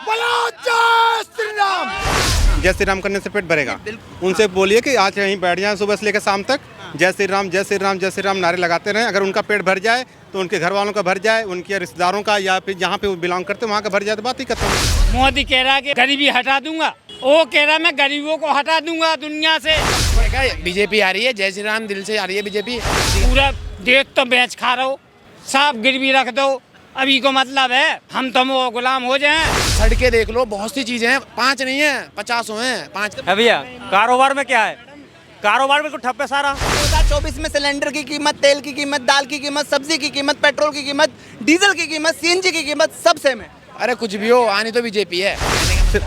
बोलो जय श्री राम। जय श्री राम करने से पेट भरेगा। उनसे बोलिए कि आज यहीं बैठ जाएं सुबह से लेकर शाम तक, जय श्री राम जय श्री राम जय श्री राम नारे लगाते रहें। अगर उनका पेट भर जाए तो उनके घर वालों का भर जाए, उनके रिश्तेदारों का या फिर जहाँ पे वो बिलोंग करते हैं वहाँ का भर जाए तो बात ही खत्म। मोदी कह रहा है कि गरीबी हटा दूंगा, वो कह रहा है मैं गरीबों को हटा दूंगा दुनिया से। बीजेपी आ रही है, जय श्री राम दिल से आ रही है बीजेपी। पूरा देश तो बेच खा रहा हो, साफ गिरवी रख दो, अभी को मतलब है हम तो वो गुलाम हो जाएं। सड़कें देख लो, बहुत सी चीजें हैं, 5 नहीं है 50 हैं 5। भैया कारोबार में क्या है, कारोबार में कुछ ठप्पे सारा। 2024 में सिलेंडर की कीमत, तेल की कीमत, दाल की कीमत, सब्जी की कीमत, पेट्रोल की कीमत, डीजल की कीमत, सीएनजी की कीमत सब सेम है। अरे कुछ भी हो, आनी तो बीजेपी है।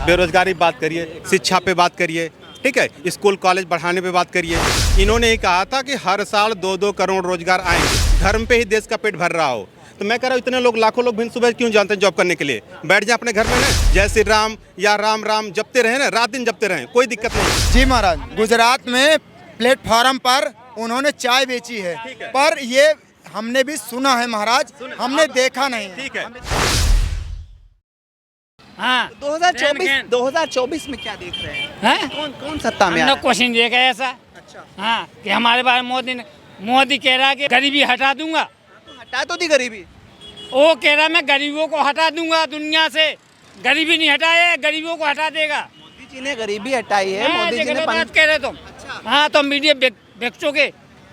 बेरोजगारी बात करिए, शिक्षा पे बात करिए, ठीक है, स्कूल कॉलेज बढ़ाने पे बात करिए। इन्होंने ही कहा था कि हर साल 2-2 करोड़ रोजगार आएंगे, धर्म पे ही देश का पेट भर रहा हो। तो मैं कह रहा हूँ इतने लोग, लाखों लोग भिन्न सुबह क्यों जानते हैं जॉब करने के लिए? बैठ जाए अपने घर में ना, जय श्री राम या राम राम जपते रहे ना, रात दिन जपते रहे, कोई दिक्कत नहीं। जी महाराज, गुजरात में प्लेटफॉर्म पर उन्होंने चाय बेची है, पर ये हमने भी सुना है महाराज, हमने देखा नहीं है। ठीक है, हाँ 2024 में क्या देख रहे हैं? कौन सत्ता में? हमने क्वेश्चन देखा है ऐसा। अच्छा, हाँ कि हमारे बारे में मोदी कह रहा है कि गरीबी हटा दूंगा, हटा तो दी गरीबी। वो कह रहा है मैं गरीबों को हटा दूंगा दुनिया से। गरीबी नहीं हटाए, गरीबों को हटा देगा। मोदी जी ने गरीबी हटाई है, मोदी जी ने बात कह रहे तुम। हाँ तो मीडिया बिक चुके,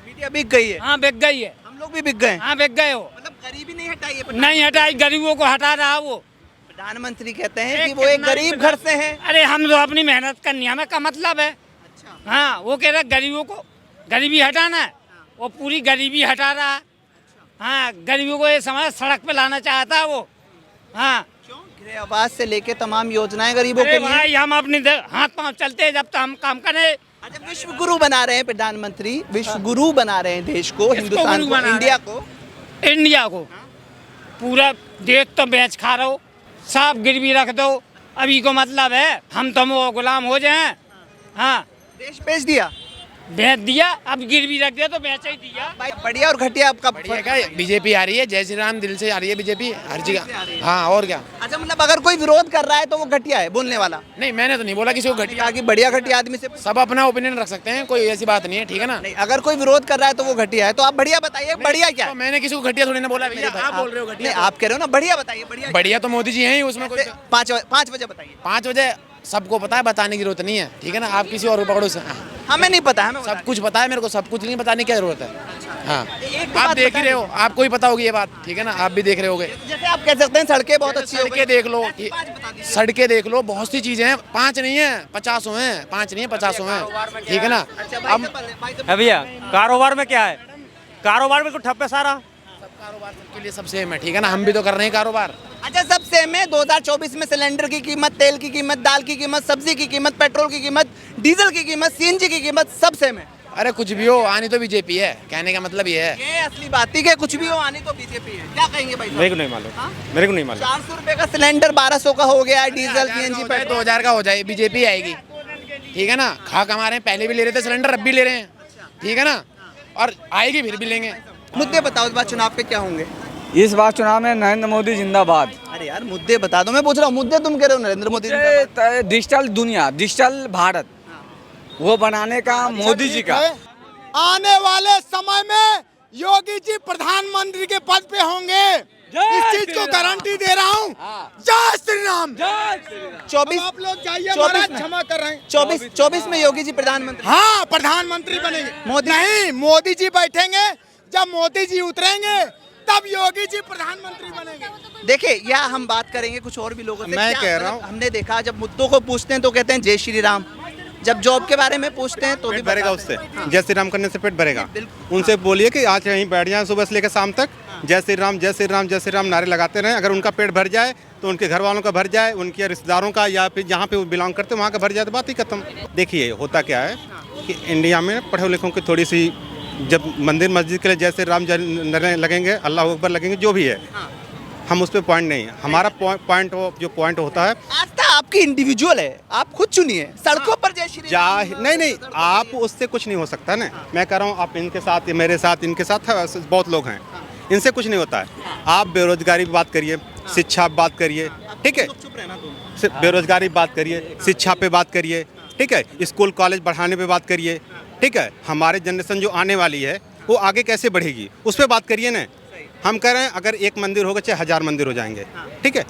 मीडिया बिक गई है। हाँ बिक गई है, हम लोग भी बिक गए। हाँ बिक गए हो। मतलब गरीबी नहीं हटाई है, नहीं हटाई, गरीबों को हटा रहा वो। प्रधानमंत्री कहते हैं कि वो एक गरीब घर से है। अरे हम तो अपनी मेहनत करनी है, हमें का मतलब है। हाँ वो कह रहा है गरीबों को गरीबी हटाना है, वो पूरी गरीबी हटा रहा है। हाँ गरीबों को ये समझ सड़क पे लाना चाहता है वो। हाँ गृह आवास से लेके तमाम योजनाएं गरीबों के अरे लिए। भाई हम अपने हाथ पांव चलते हैं जब तक हम काम करें। अच्छा, विश्व गुरु बना रहे हैं प्रधानमंत्री, विश्व गुरु बना रहे हैं देश को, हिंदुस्तान को, इंडिया को। इंडिया को पूरा देश तो बेच खा रहा हो, साफ गिरवी रख दो, अभी को मतलब है हम तो वो गुलाम हो जाएं। हाँ देश बेच दिया, बेच दिया, अब गिरवी रख दिया तो बेच ही दिया। भाई बढ़िया और घटिया आपका बीजेपी आ रही है, जय श्री राम दिल से आ रही है बीजेपी हर जगह। हाँ और क्या। अच्छा, मतलब अगर कोई विरोध कर रहा है तो वो घटिया है बोलने वाला? नहीं मैंने तो नहीं बोला किसी को घटिया, कि बढ़िया घटिया आदमी से सब अपना ओपिनियन रख सकते हैं, कोई ऐसी बात नहीं है, ठीक है ना। नहीं, अगर कोई विरोध कर रहा है तो वो घटिया है, तो आप बढ़िया बताइए बढ़िया क्या है? तो मैंने किसी को घटिया थोड़ी ना बोला भैया, आप बोल रहे हो नहीं, घटिया। आप कह रहे हो ना बढ़िया बताइए। बढ़िया बढ़िया तो मोदी जी हैं ही, उसमें कोई 5 बजे बताइए। 5 बजे सबको पता है, बताने की जरूरत नहीं है, ठीक है ना। आप किसी और को पकड़ो से। हमें नहीं पता, हमें सब कुछ पता है मेरे को, सब कुछ नहीं बताने की क्या जरूरत है। हाँ एक आप बात देख बता ही रहे हो, आपको ही पता होगी ये बात, ठीक है ना, आप भी देख रहे होगे। जैसे आप कह सकते हैं सड़कें बहुत अच्छी हो गई। सड़कें देख लो, सड़कें देख लो, बहुत सी चीजें हैं, 5 नहीं है 50 हैं, 5 नहीं है 50 हैं, ठीक है ना। है भैया कारोबार में क्या है, कारोबार में कुछ ठप्पे सारा। कारोबार सबके लिए सब सेम है, ठीक है ना, हम भी तो कर रहे हैं कारोबार। अच्छा, सब सेम है। 2024 में सिलेंडर की कीमत, तेल की कीमत, दाल की कीमत, सब्जी की कीमत, पेट्रोल की कीमत, डीजल की कीमत, सीएनजी की कीमत सब सेम है। अरे कुछ भी हो, आनी तो बीजेपी है, कहने का मतलब ये है। ये असली बात थी कि कुछ भी हो आनी तो बीजेपी है। क्या कहेंगे भाई? मेरे को नहीं मालूम, मेरे को नहीं मालूम। 400 रुपए का सिलेंडर 1200 का हो गया, डीजल सीएनजी पेट्रोल 2000 का हो जाए, बीजेपी आएगी, ठीक है ना। खा कमा रहे हैं, पहले भी ले रहे थे सिलेंडर, अब भी ले रहे हैं, ठीक है ना, और आएगी फिर भी लेंगे। मुद्दे बताओ इस बार चुनाव के क्या होंगे? इस बार चुनाव में नरेंद्र मोदी जिंदाबाद। अरे यार मुद्दे बता दो, मैं पूछ रहा हूँ मुद्दे, तुम कह रहे हो नरेंद्र मोदी जिंदाबाद। डिजिटल दुनिया, डिजिटल भारत वो बनाने का मोदी जी का। आने वाले समय में योगी जी प्रधानमंत्री के पद पे होंगे, इस चीज को गारंटी दे रहा हूँ। जय श्री राम। 24 आप लोग जाइए महाराज, क्षमा कर रहे हैं। 24 में योगी जी प्रधानमंत्री। हाँ प्रधानमंत्री बनेंगे। मोदी नहीं, मोदी जी बैठेंगे, जब मोदी जी उतरेंगे तब योगी जी प्रधानमंत्री बनेंगे। देखिए, या हम बात करेंगे कुछ और भी लोगों से। मैं क्या कह रहा हूँ, हमने देखा जब मुद्दों को पूछते हैं तो कहते हैं जय श्री राम, जब जॉब के बारे में पूछते हैं तो भी पेट भरेगा उससे। जय श्री राम करने से पेट भरेगा। बिल्कुल। उनसे बोलिए कि आज यहीं बैठ जाएं सुबह से लेकर शाम तक, जय श्री राम जय श्री राम जय श्री राम नारे लगाते रहें। अगर उनका पेट भर जाए तो उनके घर वालों का भर जाए, उनके रिश्तेदारों का या फिर जहाँ पे वो बिलोंग करते हैं वहाँ का भर जाए तो बात ही खत्म। देखिए होता क्या है कि इंडिया में पढ़े लिखों की थोड़ी सी, जब मंदिर मस्जिद के लिए जय श्री राम लगेंगे, अल्लाह अकबर लगेंगे, जो भी है, हम उस पर पॉइंट नहीं है। हमारा पॉइंट होता है, आस्था आपकी इंडिविजुअल है, आप खुद चुनिए। सड़कों पर जय श्री राम नहीं, आप उससे कुछ नहीं हो सकता ना। मैं कह रहा हूँ आप इनके साथ, मेरे साथ, इनके साथ बहुत लोग हैं, इनसे कुछ नहीं होता है। आप बेरोजगारी की बात करिए, शिक्षा बात करिए, ठीक है, सिर्फ बेरोजगारी बात करिए, शिक्षा पे बात करिए, ठीक है, स्कूल कॉलेज बढ़ाने पे बात करिए, ठीक है, हमारे जनरेशन जो आने वाली है वो आगे कैसे बढ़ेगी उस पर बात करिए ना। हम कह रहे हैं अगर एक मंदिर होगा चाहे 1000 मंदिर हो जाएंगे, ठीक है।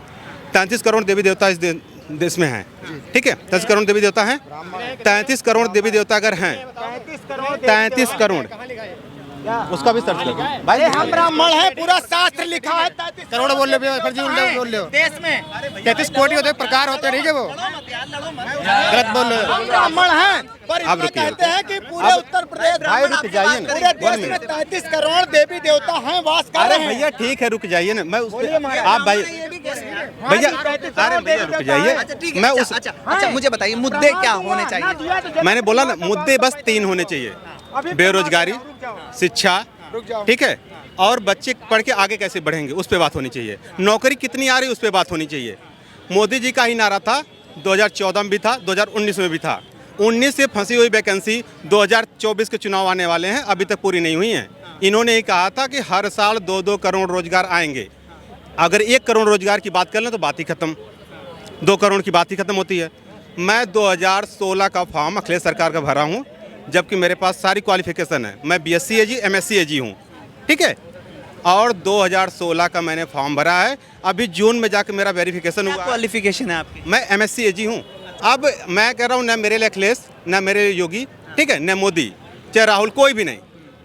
33 करोड़ देवी देवता इस देश में हैं, ठीक है, 33 करोड़ देवी देवता हैं, 33 करोड़ देवी देवता अगर हैं, 33 करोड़ उसका भी सर्च करो भाई। हम ब्राह्मण है, पूरा शास्त्र लिखा है। 33 करोड़ बोल रहे हो, फर्जी बोल रहे हो। देश में 33 कोटि होते प्रकार होते, ठीक है, वो गलत बोल रहे हो। हम ब्राह्मण हैं, पर अब इतना रुकिए। कहते हैं कि पूरे उत्तर प्रदेश भाई रुक जाइए ना, पूरे देश में 33 करोड़ देवी देवता हैं, वास कर अरे रहे हैं। भैया ठीक है, रुक जाइए ना, मैं उस पे आप भाई भैया अरे भैया रुक जाइए, अच्छा ठीक है। मैं अच्छा, उस अच्छा मुझे बताइए मुद्दे क्या होने चाहिए? मैंने बोला ना मुद्दे बस 3 होने चाहिए, बेरोजगारी, शिक्षा, ठीक है, और बच्चे पढ़ के आगे कैसे बढ़ेंगे उस पे बात होनी चाहिए। नौकरी कितनी आ रही उस पे बात होनी चाहिए। मोदी जी का ही नारा था, 2014 में भी था, 2019 में भी था। 19 से फंसी हुई वैकेंसी 2024 के चुनाव आने वाले हैं, अभी तक पूरी नहीं हुई हैं। इन्होंने ही कहा था कि हर साल 2-2 करोड़ रोजगार आएंगे। अगर 1 करोड़ रोजगार की बात कर लें तो बात ही खत्म, 2 करोड़ की बात ही खत्म होती है। मैं 2016 का फॉर्म अखिलेश सरकार का भरा हूँ, जबकि मेरे पास सारी क्वालिफिकेशन है। मैं BSc AG MSc AG हूँ, ठीक है, और 2016 का मैंने फॉर्म भरा है। अभी जून में जाकर मेरा वेरिफिकेशन हुआ। क्वालिफिकेशन है आपकी? मैं MSc AG हूँ। अब मैं कह रहा हूँ, न मेरे लिए अखिलेश, न मेरे लिए योगी, ठीक है, न मोदी, चाहे राहुल, कोई भी नहीं।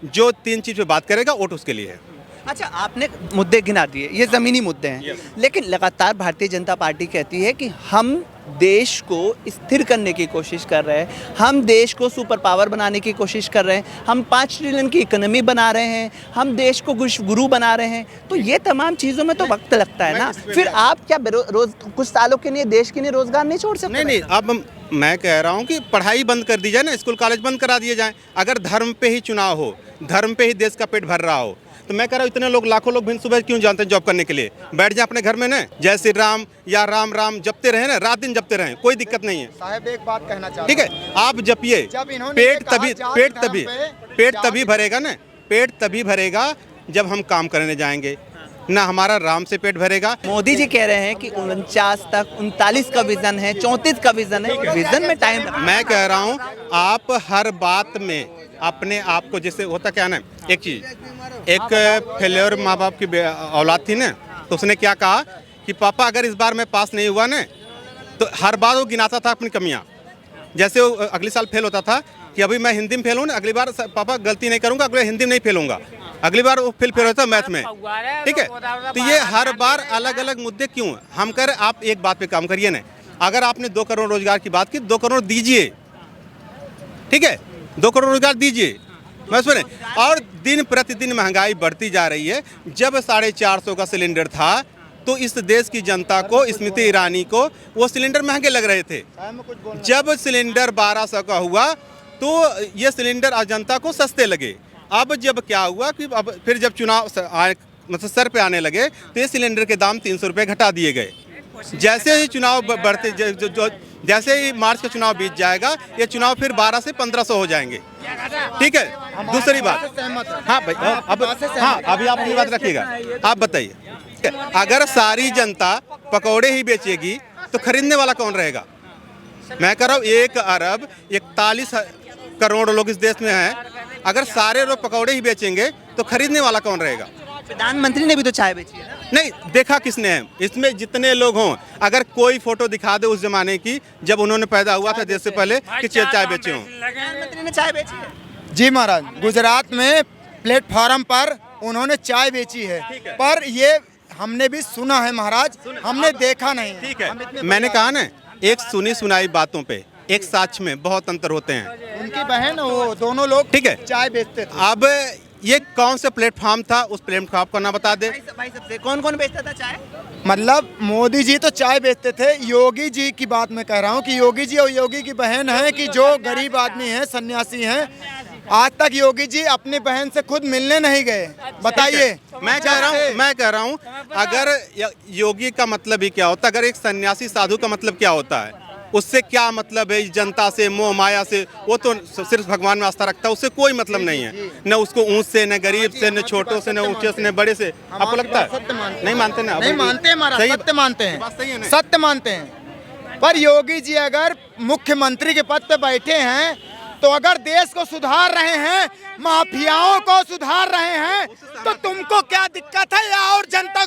जो 3 चीज़ पे बात करेगा वोट उसके लिए है। अच्छा आपने मुद्दे गिना दिए, ये ज़मीनी मुद्दे हैं, लेकिन लगातार भारतीय जनता पार्टी कहती है कि हम देश को स्थिर करने की कोशिश कर रहे हैं, हम देश को सुपर पावर बनाने की कोशिश कर रहे हैं, हम 5 ट्रिलियन की इकोनॉमी बना रहे हैं, हम देश को गुरु बना रहे हैं। तो ये तमाम चीज़ों में तो वक्त लगता है ना, फिर आप क्या रोज कुछ सालों के लिए देश के लिए रोजगार नहीं छोड़ सकते? नहीं, अब मैं कह रहा हूँ कि पढ़ाई बंद कर दी जाए ना, स्कूल कॉलेज बंद करा दिए जाएँ। अगर धर्म पे ही चुनाव हो, धर्म पे ही देश का पेट भर रहा हो, तो मैं कह रहा हूँ इतने लोग, लाखों लोग भिन्न सुबह क्यों जानते हैं जॉब करने के लिए? बैठ जाए अपने घर में ना, जय श्री राम या राम राम जपते रहे ना, रात दिन जपते रहे, कोई दिक्कत नहीं है। साहब एक बात कहना चाहता हूं। ठीक है, आप जपिए, जब इन्होंने पेट ये कहा तभी जात पेट धर्म तभी पे पेट तभी भरेगा ना, पेट तभी भरेगा जब हम काम करने जाएंगे ना। हमारा राम से पेट भरेगा। मोदी जी कह रहे हैं कि 49 तक 39 का विजन है, 34 का विजन है, विजन में टाइम। मैं कह रहा हूँ आप हर बात में अपने आप को, जैसे होता क्या ना, एक चीज़, एक फेलियर माँ बाप की औलाद थी ना, तो उसने क्या कहा कि पापा अगर इस बार मैं पास नहीं हुआ ना, तो हर बार वो गिनाता था अपनी कमियाँ। जैसे वो अगले साल फेल होता था कि अभी मैं हिंदी में फेल हूँ ना, अगली बार पापा गलती नहीं करूँगा, अगले हिंदी में नहीं फेल होऊंगा, अगली बार वो फेल होता मैथ में, ठीक है। तो ये हर बार अलग अलग मुद्दे क्यों हैं? हम कह रहे आप एक बात पे काम करिए ना। अगर आपने 2 करोड़ रोजगार की बात की, 2 करोड़ दीजिए, ठीक है, 2 करोड़ रोजगार दीजिए, मैं सुने। और दिन प्रतिदिन महंगाई बढ़ती जा रही है। जब 450 का सिलेंडर था तो इस देश की जनता को, स्मृति ईरानी को, वो सिलेंडर महंगे लग रहे थे। जब सिलेंडर 1200 का हुआ तो ये सिलेंडर जनता को सस्ते लगे। अब जब क्या हुआ कि अब फिर जब चुनाव मतलब सर पे आने लगे तो ये सिलेंडर के दाम 300 रुपये घटा दिए गए। जैसे ही चुनाव बढ़ते, जैसे ही मार्च का चुनाव बीत जाएगा, ये चुनाव फिर 1200 से 1500 हो जाएंगे, ठीक है। दूसरी बात, हाँ भाई, अब हाँ अभी आप अपनी बात रखिएगा, आप बताइए, अगर सारी जनता पकौड़े ही बेचेगी तो खरीदने वाला कौन रहेगा? मैं कह रहा हूँ 1 अरब 41 करोड़ लोग इस देश में हैं, अगर सारे लोग पकौड़े ही बेचेंगे तो खरीदने वाला कौन रहेगा? प्रधानमंत्री ने भी तो चाय बेची है ना? नहीं, देखा किसने है? इसमें जितने लोग हों, अगर कोई फोटो दिखा दे उस जमाने की जब उन्होंने पैदा हुआ था देश से पहले कि चाय बेचे हों। प्रधानमंत्री ने चाय बेची है? जी महाराज, गुजरात में प्लेटफॉर्म पर उन्होंने चाय बेची है, पर ये हमने भी सुना है महाराज, हमने देखा नहीं है। ठीक है, मैंने कहा ना, एक सुनी सुनाई बातों पे एक साक्ष्य में बहुत अंतर होते हैं। उनकी बहन, वो दोनों लोग, ठीक है, चाय बेचते थे। अब ये कौन सा प्लेटफॉर्म था, उस प्लेटफॉर्म का नाम बता दे। भाई सबसे कौन कौन बेचता था चाय? मतलब मोदी जी तो चाय बेचते थे, योगी जी की बात मैं कह रहा हूँ कि योगी जी और योगी की बहन है कि जो गरीब आदमी है, सन्यासी हैं, आज तक योगी जी अपनी बहन से खुद मिलने नहीं गए। बताइए। मैं कह रहा हूँ अगर योगी का मतलब ही क्या होता है, अगर एक सन्यासी साधु का मतलब क्या होता है? उससे क्या मतलब है? इस जनता से, मोह माया से, वो तो सिर्फ भगवान में आस्था रखता है, उससे कोई मतलब नहीं है। न उसको ऊंच से, न गरीब से, न छोटों से, न ऊंचे से, न बड़े से। आपको लगता है? नहीं मानते ना? नहीं मानते महाराज, सही सत्य मानते हैं, बात सही है ना? सत्य मानते हैं। पर योगी जी अगर मुख्यमंत्री के पद पे बैठे हैं तो अगर देश को सुधार रहे हैं, माफियाओं को सुधार रहे हैं, तो तुमको क्या दिक्कत है? या और जनता